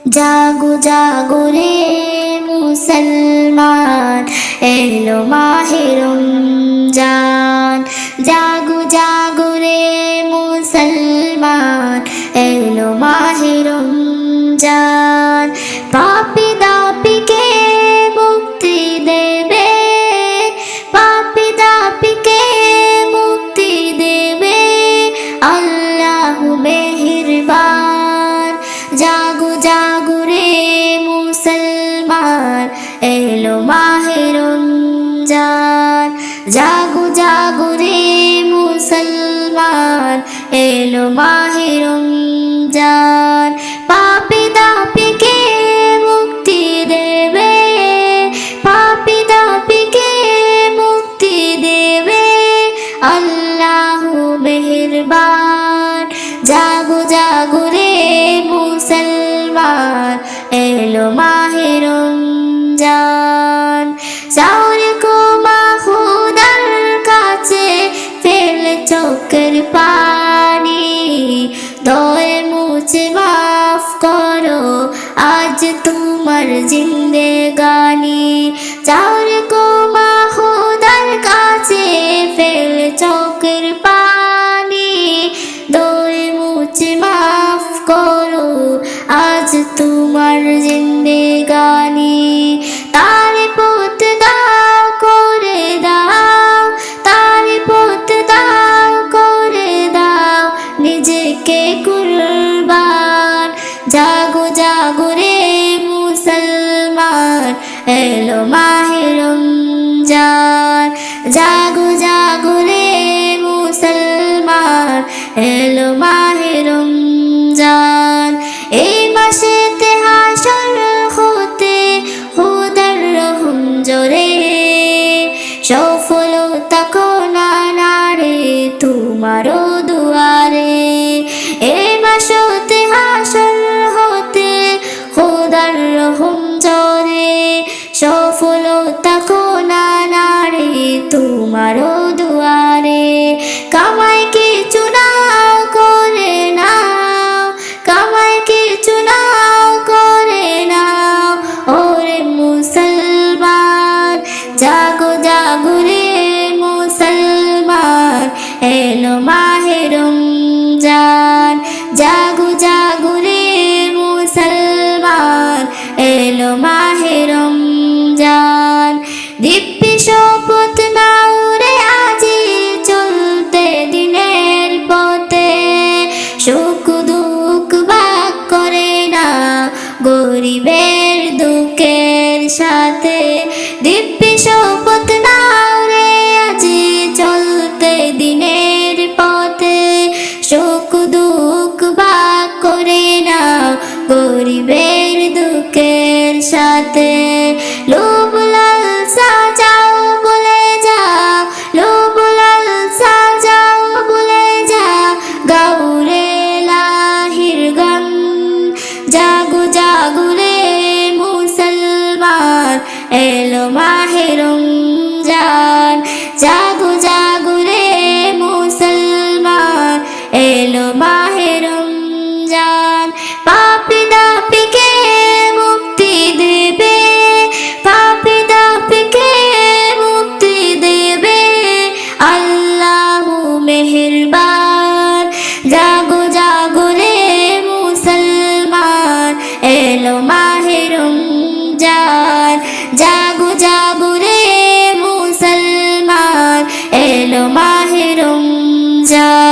জাগো জাগো রে মুসলমান, এলো মাহে রমজান। জাগো জাগো রে মুসলমান, এলো মাহে রমজান। পাপী দাপীকে মুক্তি দেবে, পাপী দাপীকে মুক্তি দেবে আল্লাহু মেহেরবান। জাগো জাগো রে মুসলমান, এলো মাহে রমজান। জাগো জাগো রে মুসলমান, এলো মাহে রমজান। পাপী দাপীকে মুক্তি দেবে, পাপী দাপীকে মুক্তি দেবে আল্লাহু মেহেরবান। জাগো জাগো রে মুসলমান, এলো মাহে রমজান। সাউরে কোমা খুদার কাছে ফেলে চোখের পানি, দয়ে মুছে মাফ করো আজ তোমার জিন্দেগানি। সাউরে কোমা খুদার কাছে ফেলে চোখের পানি, দয়ে মুছে মাফ করো আজ তোমার জিন্দেগানি। তারে পথ দাও করে দাও, তারে পথ দাও করে দাও নিজেকে কুরবান। জাগো জাগো রে মুসলমান, এলো মাহে রমজান। জাগো জাগো রে মুসলমান, এলো মাহে রমজান। এই মাসেতে হাসর হতে খুদার রহম জোরে, সফলতা কোনা নারে তোমারও দুয়ারে। এই মাসেতে হাসর হতে খুদার রহম জোরে, সফলতা কোনা নারে তোমারও দুয়ারে। কামাই কিছু নাও করে নাও, কামাই কিছু নাও করে নাও ওরে মুসলমান। জাগো জাগো রে মুসলমান, এলো মাহে রমজান। জাগো জাগো রে মুসলমান, এলো মাহে রমজান। দিব্যি শপথ নাও রে আজি চলতে দিনের পথে, সুখ দুঃখ ভাগ করে না গরিবের দুঃখের সাথে। দিব্যি শপথ নাও রে আজি চলতে দিনের পথে, সুখ দুঃখ ভাগ করে না গরিবের দুঃখের সাথে। লোভ লালসা যাও বলে যাও, লোভ লালসা যাও বলে যাও গাউরে লাহির গান। জাগো জাগো রে মুসলমান, এলো মাহে রমজান। জাগো জাগো রে মুসলমান, এলো মাহে রমজান। পাপী দাপীকে মুক্তি দেবে, পাপী দাপীকে মুক্তি দেবে আল্লাহু মেহেরবান। জাগো জাগো রে মুসলমান, এলো মাহে রমজান। জাগো জাগো রে মুসলমান, এলো মাহে রমজান।